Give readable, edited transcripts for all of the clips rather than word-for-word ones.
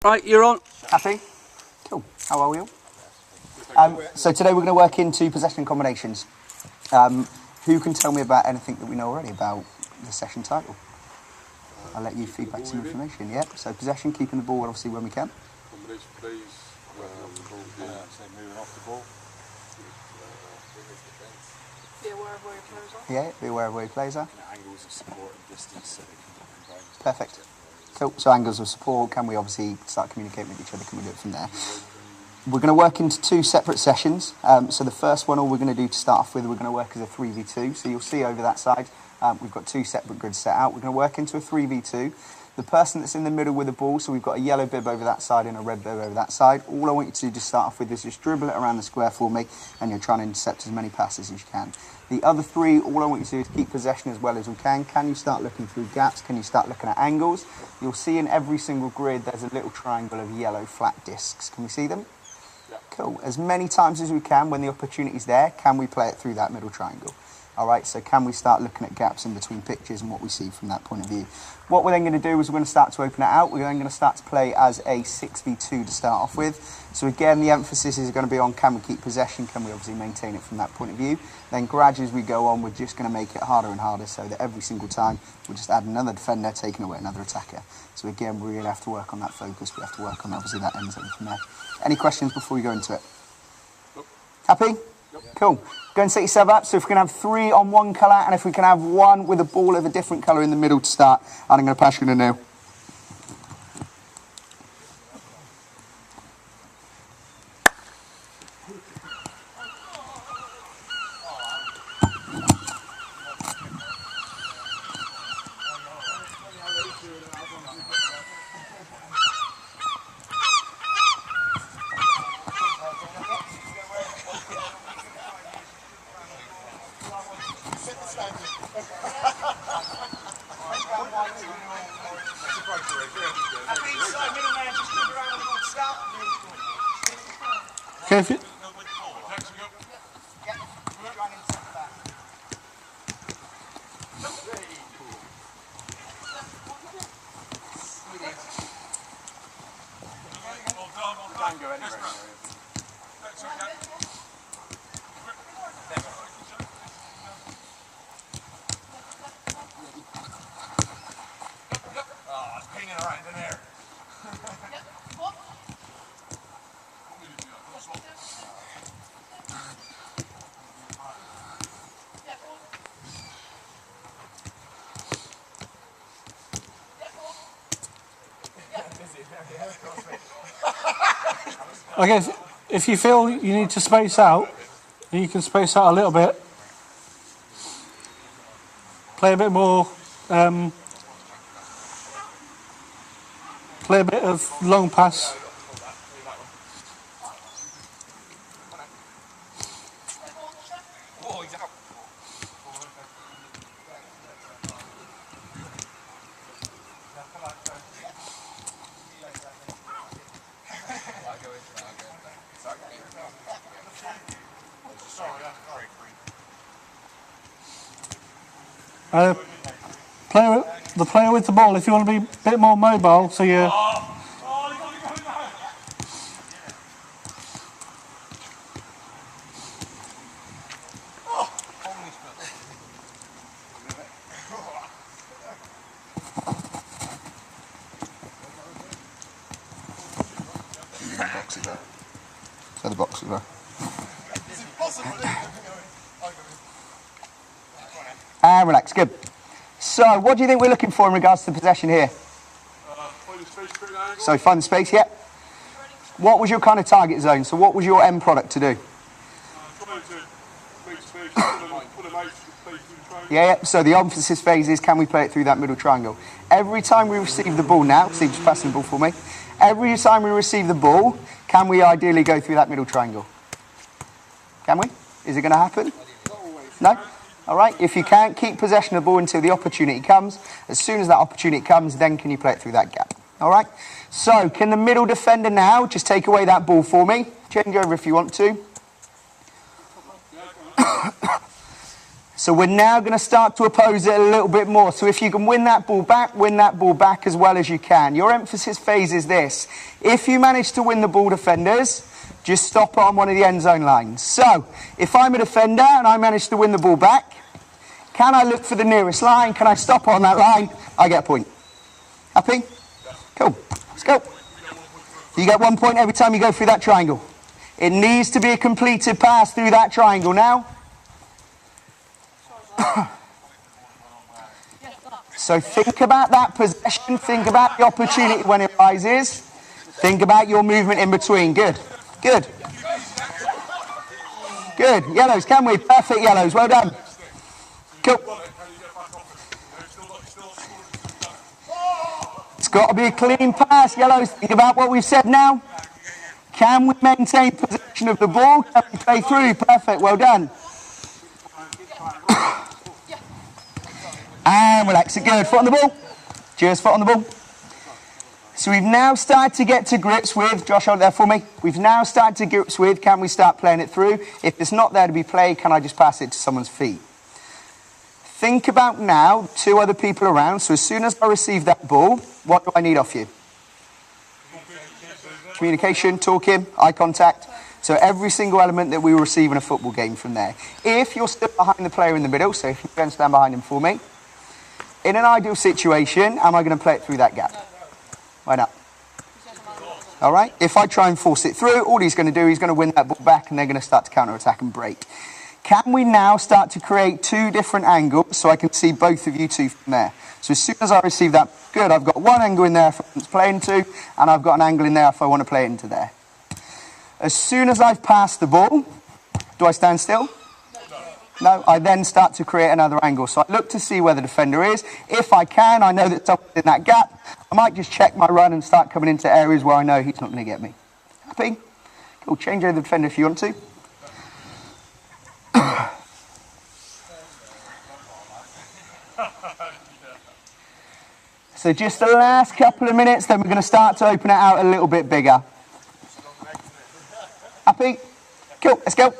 Right, you're on. Happy? Cool. How are we all? So today we're going to work into possession combinations. Who can tell me about anything that we know already about the session title? I'll let you feed back some information. Yeah. So possession, keeping the ball obviously when we can. Combination plays, say moving off the ball. Be aware of where your players are. Yeah, be aware of where your players are. Angles of support and distance so they can combine. Perfect. Cool. So angles of support, can we obviously start communicating with each other? Can we do it from there? We're going to work into two separate sessions. So the first one, all we're going to do to start off with, we're going to work as a 3v2. So you'll see over that side, we've got two separate grids set out. We're going to work into a 3v2. The person that's in the middle with the ball, so we've got a yellow bib over that side and a red bib over that side. All I want you to do to start off with is just dribble it around the square for me, and you're trying to intercept as many passes as you can. The other three, all I want you to do is keep possession as well as we can. Can you start looking through gaps? Can you start looking at angles? You'll see in every single grid there's a little triangle of yellow flat discs. Can we see them? Yeah. Cool. As many times as we can, when the opportunity's there, can we play it through that middle triangle? All right, so can we start looking at gaps in between pictures and what we see from that point of view? What we're then going to do is we're going to start to open it out. We're then going to start to play as a 6v2 to start off with. So again, the emphasis is going to be on can we keep possession, can we obviously maintain it from that point of view. Then gradually as we go on, we're just going to make it harder and harder so that every single time we'll just add another defender, taking away another attacker. So again, we really have to work on that focus. We have to work on obviously that end zone from there. Any questions before we go into it? Nope. Happy? Cool. Go and set yourself up. So if we can have three on one colour, and if we can have one with a ball of a different colour in the middle to start, and I'm going to pass you to Neil. Okay, if you, I guess if you feel you need to space out, you can space out a little bit. Play a bit more. Play a bit of long pass. The player with the ball, if you want to be a bit more mobile, so you're... So the box is there. And relax, good. So, what do you think we're looking for in regards to possession here? Find the space, create an angle. So, find the space, yeah. What was your kind of target zone? So, what was your end product to do? Trying to make space, put them out to play through the triangle. Yeah. So, the emphasis phase is can we play it through that middle triangle? Every time we receive the ball now, Steve, just passing the ball for me. Every time we receive the ball, can we ideally go through that middle triangle? Can we? Is it going to happen? No? All right, if you can't, keep possession of the ball until the opportunity comes. As soon as that opportunity comes, then can you play it through that gap? All right, so can the middle defender now just take away that ball for me? Change over if you want to. So we're now going to start to oppose it a little bit more. So if you can win that ball back as well as you can. Your emphasis phase is this. If you manage to win the ball, defenders, just stop on one of the end zone lines. So if I'm a defender and I manage to win the ball back, can I look for the nearest line? Can I stop on that line? I get a point. Happy? Cool. Let's go. You get 1 point every time you go through that triangle. It needs to be a completed pass through that triangle now. So think about that possession. Think about the opportunity when it rises. Think about your movement in between. Good. Good. Good. Yellows, can we? Perfect yellows. Well done. Cool. It's got to be a clean pass. Yellows, think about what we've said now. Can we maintain possession of the ball? Can we play through? Perfect. Well done. And relax it. Good. Foot on the ball. Just foot on the ball. So we've now started to get to grips with, Josh, hold there for me. We've now started to grips with, can we start playing it through? If it's not there to be played, can I just pass it to someone's feet? Think about now, 2 other people around. So as soon as I receive that ball, what do I need off you? Communication, talking, eye contact. So every single element that we will receive in a football game from there. If you're still behind the player in the middle, so if you can stand behind him for me, in an ideal situation, am I going to play it through that gap? Why not? All right. If I try and force it through, all he's going to do, he's going to win that ball back and they're going to start to counter-attack and break. Can we now start to create 2 different angles so I can see both of you two from there? So as soon as I receive that, good, I've got one angle in there if I want to play into, and I've got an angle in there if I want to play into there. As soon as I've passed the ball, do I stand still? No, I then start to create another angle. So I look to see where the defender is. If I can, I know that someone's in that gap. I might just check my run and start coming into areas where I know he's not going to get me. Happy? Cool. Change over the defender if you want to. So just the last couple of minutes, then we're going to start to open it out a little bit bigger. Happy? Cool. Let's go.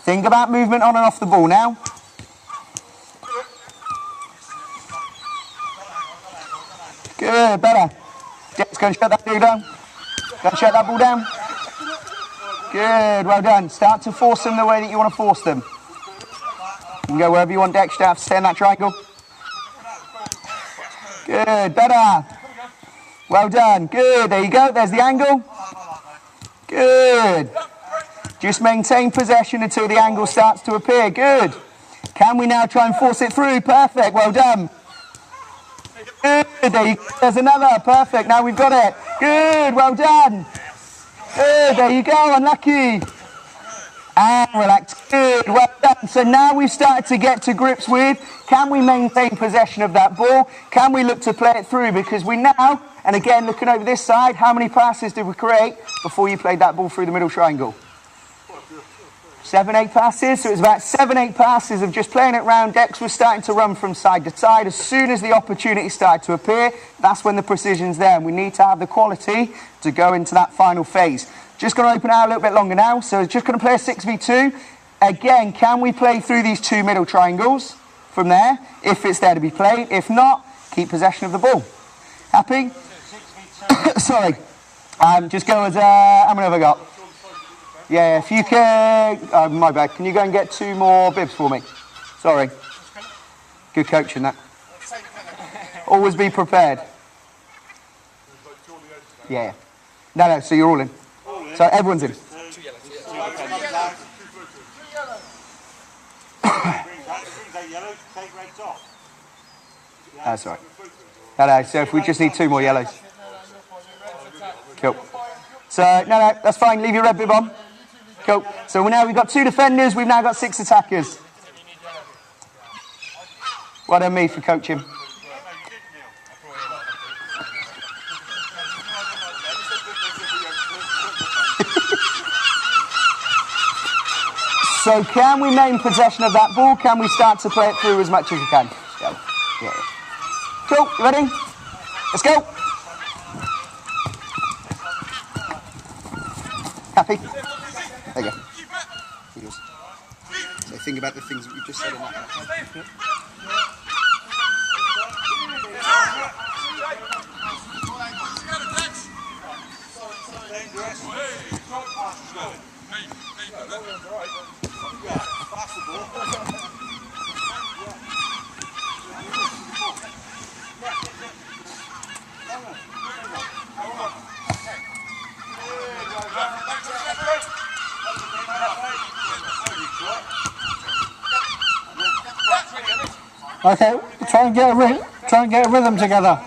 Think about movement on and off the ball now. Good, better. Just go and shut that ball down. Go and shut that ball down. Good, well done. Start to force them the way that you want to force them. You can go wherever you want, Dex. You don't have to stay in that triangle. Good, better. Well done. Good, there you go. There's the angle. Good. Just maintain possession until the angle starts to appear. Good. Can we now try and force it through? Perfect. Well done. Good. There you go. There's another. Perfect. Now we've got it. Good. Well done. Good. There you go. Unlucky. And relax. Good. Well done. So now we've started to get to grips with, can we maintain possession of that ball? Can we look to play it through? Because we now, and again, looking over this side, how many passes did we create before you played that ball through the middle triangle? 7, 8 passes. So it was about 7, 8 passes of just playing it round. Dex was starting to run from side to side. As soon as the opportunity started to appear, that's when the precision's there. And we need to have the quality to go into that final phase. Just going to open out a little bit longer now. So just going to play a 6v2. Again, can we play through these 2 middle triangles from there? If it's there to be played. If not, keep possession of the ball. Happy? Sorry. Just go as, how many have I got? Yeah, if you can, my bad. Can you go and get 2 more bibs for me? Sorry. Good coaching, that. Always be prepared. Yeah. No, so you're all in. So everyone's in. That's all right. No, so if we just need 2 more yellows. Cool. So, no, that's fine. Leave your red bib on. Cool. So now we've got 2 defenders. We've now got 6 attackers. Well done me for coaching. So can we maintain possession of that ball? Can we start to play it through as much as we can? Yeah. Cool. You ready? Let's go. Happy? There you go. think about the things that we've just said in that. Okay, try and get a rhythm together.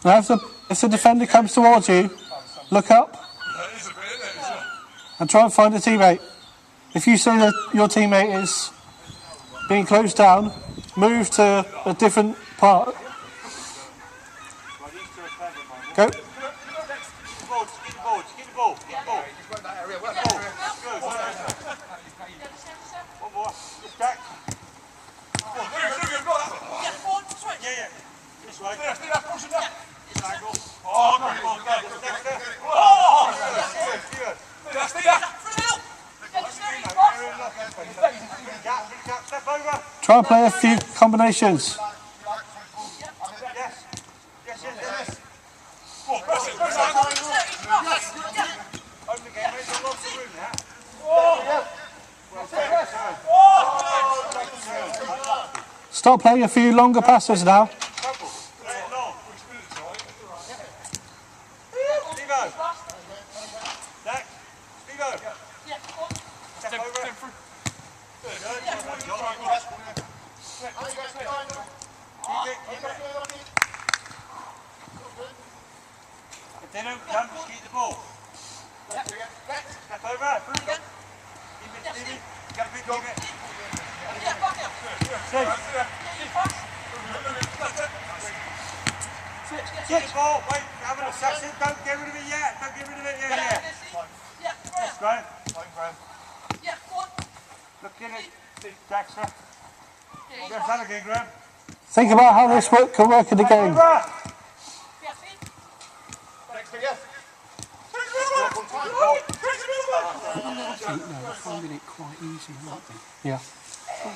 Now if the defender comes towards you, look up and try and find a teammate. If you see that your teammate is being closed down, move to a different part. Go. Try and play a few combinations. Stop playing a few longer passes now. If they don't come, just keep the ball. Step over. Stevie. Get a big dog. Get the ball. Wait, have an assassin. Don't get rid of it yet. Don't get rid of it yet. Yes, Graham. Look in it, Dexter. Yes, that again, Graham. Think about how this can work in the game. They're finding it quite easy, aren't they? Yeah.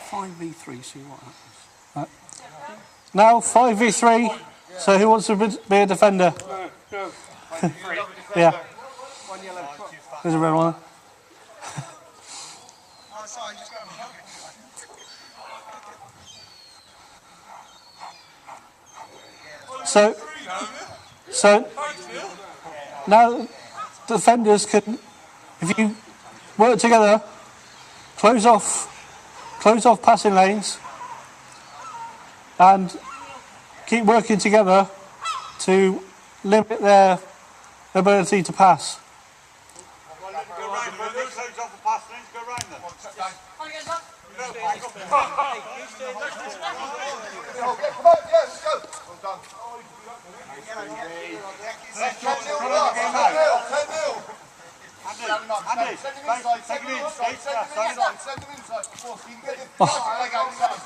5v3, see what happens. Now 5v3. So who wants to be a defender? Yeah. There's a red one. So now defenders can, if you work together, close off passing lanes and keep working together to limit their ability to pass. Go round them. Close off the pass lanes. Go round them. Come on, yeah, let's go. Well done. 10-0. Andy, send him inside. Send him inside. Send him inside. Before so you can get the leg outside.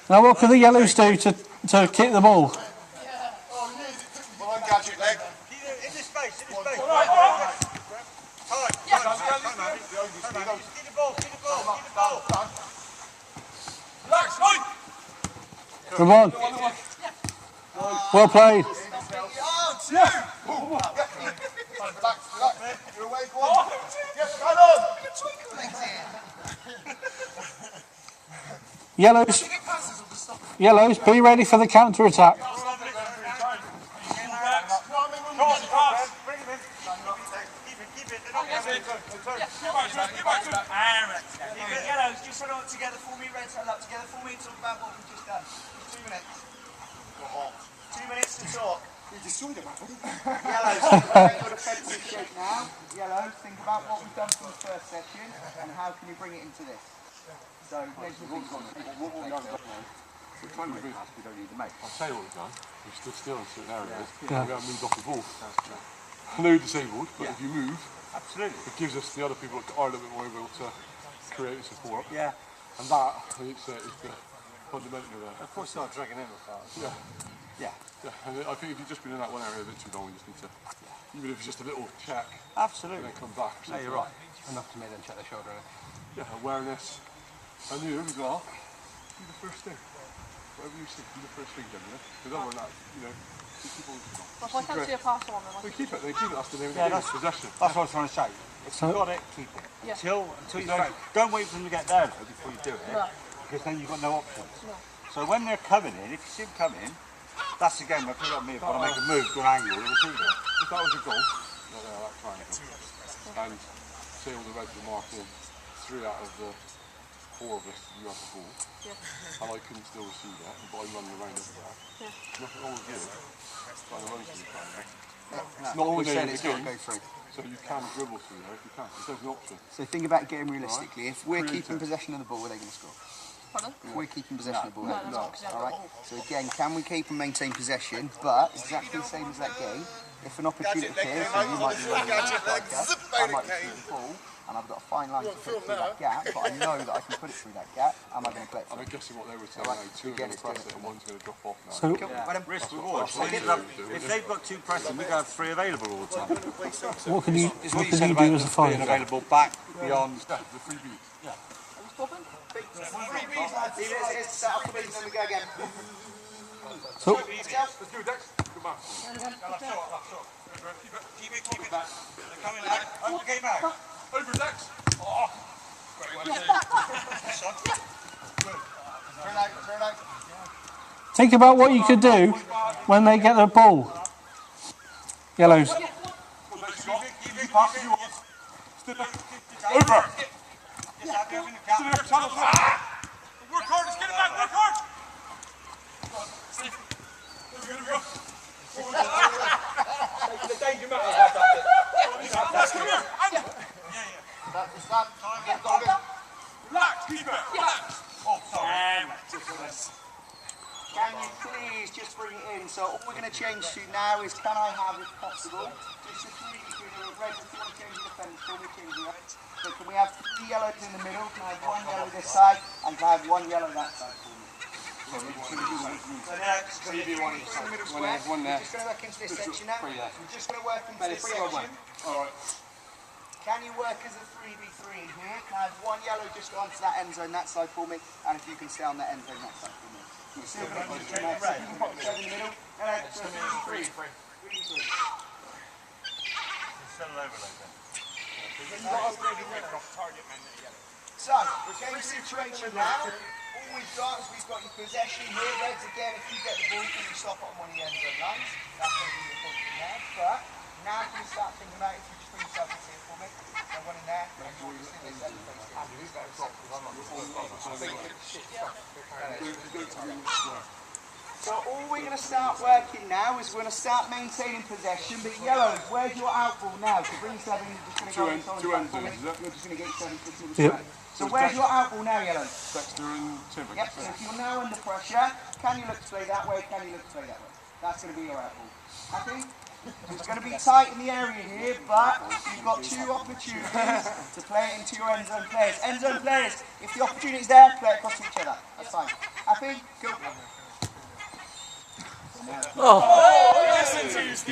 Now what can the yellows do to kick the ball? Well, on gadget leg. in this space. Keep the ball. Relax, right. Come on. Well played. Relax. You're away, go on. Yes, right on. Yellows, be ready for the counter attack. Yellows, just hold on together for me, reds hold up together for me, talk about what we've just done. 2 minutes. 2 minutes to talk. We destroyed him, haven't we? Yellows, in your defensive shape now. Yellows, think about what we've done from the first session and how can you bring it into this. So, there's your things on it. We're trying to move us, we don't need to make. I'll tell you what we've done. We've stood still in certain areas. We haven't moved off the ball. I know you're disabled, but if you move, Absolutely. it gives us the other people that are a little bit more able to create support. Yeah. And that, is the fundamental of it. Of course, not dragging in with that. Yeah. Yeah. Yeah, and I think if you've just been in that one area a bit too long, you just need to, even if it's just a little check, and Absolutely. then come back. No, you're right. Enough to make them check their shoulder. Yeah, awareness. And you as well, do the first thing. Whatever you see, do the first thing, Jimmy. Because other than that, people... Well, if I can't see a parcel on them, I They can... keep it, that's the name of Yeah, the game, that's- possession. That's what I was trying to say. If So- you've got it, keep it. Yeah. Until you don't wait for them to get there though before you do it. No. Because then you've got no options. No. So when they're coming in, if you see them coming, that's the game. I put it on me. I've got to make a move to an angle and receive it. If that was your goal, that triangle, and say all the reds were marking 3 out of the 4 of us, you have the ball, and I couldn't still receive that, but I'm running around everywhere. Nothing wrong with you, but I'm running through the triangle. It's not Always the said name of it's the got to game, go through. so you can dribble through there if you can. There's an option. So think about game realistically. If we're Creative. keeping possession of the ball, are they going to score? Pardon? If we're keeping possession of the ball, No, they're no, going because to I score. haven't All got right. the ball. So again, can we keep and maintain possession? But exactly the same as that game. If an opportunity appears, and you might be running a striker, I might receive the ball, and I've got a fine line to put it through that gap, but I know that I can put it through that gap. Am I going to play it And through? I'm guessing what they were saying Alright, now, 2 are again, going to it's press going it and one's going to drop off now. So, Risk reward. So if they've got 2 pressing, we've got 3 available all the time. what can you It's what you do said as a about being five? available back beyond. Yeah, the freebie. Are we stopping? It's set up for me, then we go again. So, Let's do it, Dex. Good man. Keep it. They're coming out. Open the game out. Over, Dex. Turn out. think about what you could do when they get the ball. Yellows. Keep it. Over. Just have you in the cap. Work hard, let's get it back, work hard. Relax, keep it, relax. Can you please just bring it in? So all we're going to change to now is can I have, if possible, just a 3 between the red if you want to change the defence, so we're changing it. So can we have 3 yellows in the middle? Can I have 1 yellow this side? And can I have 1 yellow that side for me? So next, So you do one each side. middle square. We're just going to work into this section now. We're just going to work into this section. Alright. Can you work as a 3v3 in here? Can I have 1 yellow just go onto that end zone that side for me? And if you can stay on that end zone that side for me. You see what I'm doing? You can pop the thread in the middle. No, so 3v3. 3v3. Send an overload then. So, we're getting a situation now. All we've got is we've got your possession here. Reds again, if you get the ball, can you stop it on one of the end zone lines? That's going to be your function there. But now can you start thinking about if you just bring yourself into here for me? So one in there, and you're just in this end zone. So all we're going to start working now is we're going to start maintaining possession. But yellows, where's your out ball now? So bring 7, you're just going to go Two ends, for me. is it? You're just going to get 7 to the Yep. side. So where's your out ball now, yellows? Dexter and Tim. Yep, so if you're now under pressure, can you look to play that way? Can you look to play that way? That's going to be your out ball. Happy? It's going to be tight in the area here, but you've got 2 opportunities to play it into your end zone players. End zone players, if the opportunity is there, play it across each other. That's fine. Happy? Go. You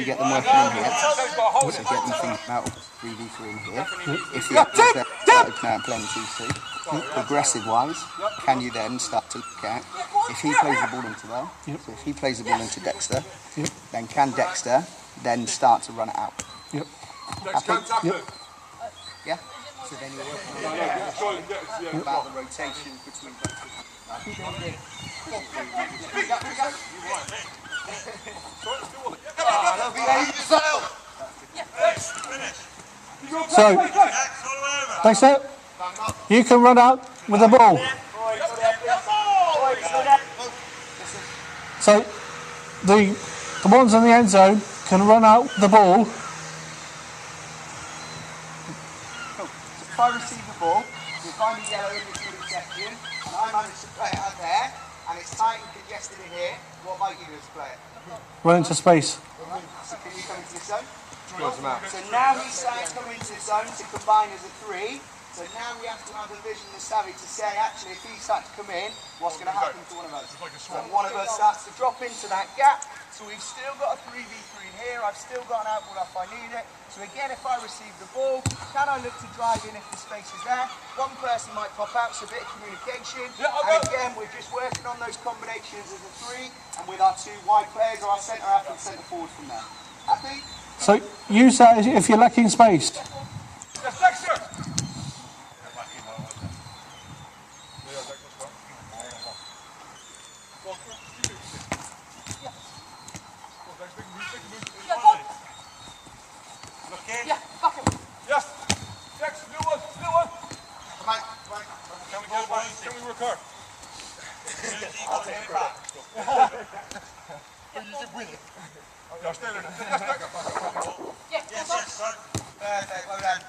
get them working in here. So get them thinking about 3v3 in here. If the opportunity is now playing 2-2, progressive wise, can you then start to look at if he plays the ball into there? So if he plays the ball into Dexter, then can Dexter then start to run it out? Yep. Dex can't tap it. Yeah? So then you're working about the rotation between both. So, Dexter, you can run out with the ball. So, the ones in the end zone can run out the ball. If I receive the ball, you find a yellow in this middle section, and I manage to play it out there, and it's tight and congested in here, what might you do as a player? Run into space. So can you come into this zone? So now he's starting to come into the zone to combine as a 3. So now we have to have the vision and the savvy to say, actually, if he starts to come in, what's going to happen to one of us? And one of us starts to drop into that gap. So we've still got a 3v3 here. I've still got an outball if I need it. So again, if I receive the ball, can I look to drive in if the space is there? One person might pop out, so a bit of communication. And again, we're just working on those combinations as a 3 and with our 2 wide players or our centre half and centre forward from there. Happy? So use that if you're lacking space. Yes, Dexter! Yeah, back him. Yes! Dexter, new one! Come on, come on. Can we work hard? Yeah, stay there. Yes, Dexter! Yeah, Yes, go, go. yes, son. Perfect, well done.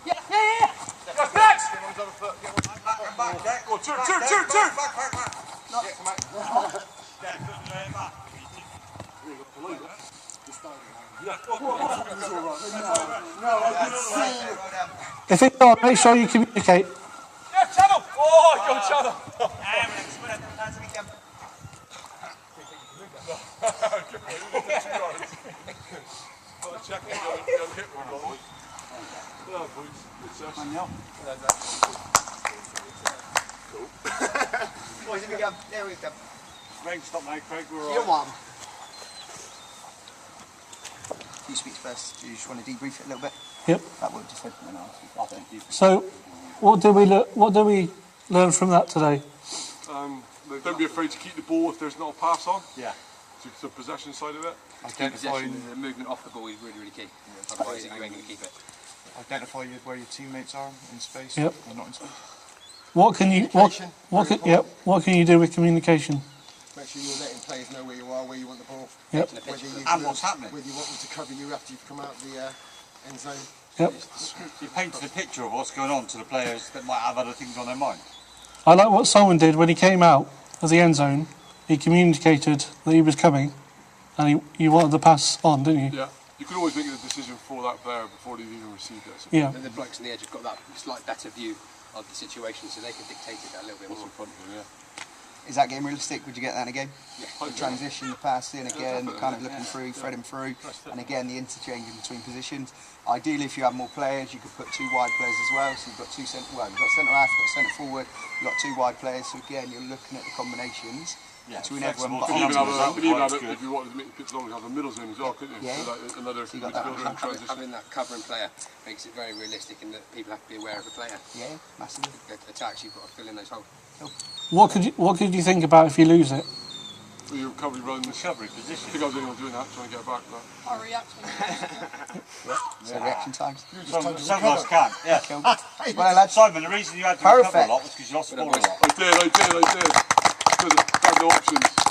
Yeah. Yes, Dex! Come back, Jack. Go, turn! Back. Yeah, good, lay it back. If it's on, make sure you communicate. Yeah, Channel! Oh, go Channel! That's a weekend. Check the other hit one, boys. Yeah, boys. Good session. Boys, here we go. There we go. Rain, stop now, Craig. We're Year all right. 1. You speak first. Do you just want to debrief it a little bit? Yep. That would just open and I'll speak. So, what do we learn from that today? Don't be afraid to keep the ball if there's not a pass on. Yeah. It's the possession side of it. Possession, the movement off the ball is really, really key. Otherwise, you ain't going to keep it. Identify where your teammates are in space Yep. or not in space. What can you what can you do with communication? Make sure you're letting players know where you are, where you want the ball. Yep. Whether you And what's happening. Whether you want them to cover you after you've come out of the end zone. Yep. You painted a picture of what's going on to the players that might have other things on their mind. I like what Simon did when he came out of the end zone. He communicated that he was coming, and you wanted the pass on, didn't you? Yeah. You can always make a decision for that player before they've even received it. So Yeah. And the blokes on the edge have got that slight better view of the situation, so they can dictate it a little bit what's more. in front of them, yeah. Is that game realistic? Would you get that in a game? Yeah. The transition, the pass in again, definitely. kind of looking through, threading through, and again the interchange in between positions. Ideally, if you have more players, you could put 2 wide players as well. So you've got you've got centre half, you've got centre forward, you've got 2 wide players. So again, you're looking at the combinations between everyone. But You can even have ultimately- if you wanted to make the pitch longer, have a middle zone as well, couldn't you? Yeah. So that another So you got that midfielder in transition. Having that covering player makes it very realistic in that people have to be aware of the player. Yeah, massively. Attacks, you've got to fill in those holes. What could you think about if you lose it? With your recovery runs. Recovery I position. think I was anyone doing that, trying to get back. But Our reaction. So reaction times. Some of us can. Yeah. Cool. Well, lads, Simon, the reason you had to recover a Perfect. lot was because you lost the ball a lot. I did. Because I had no options.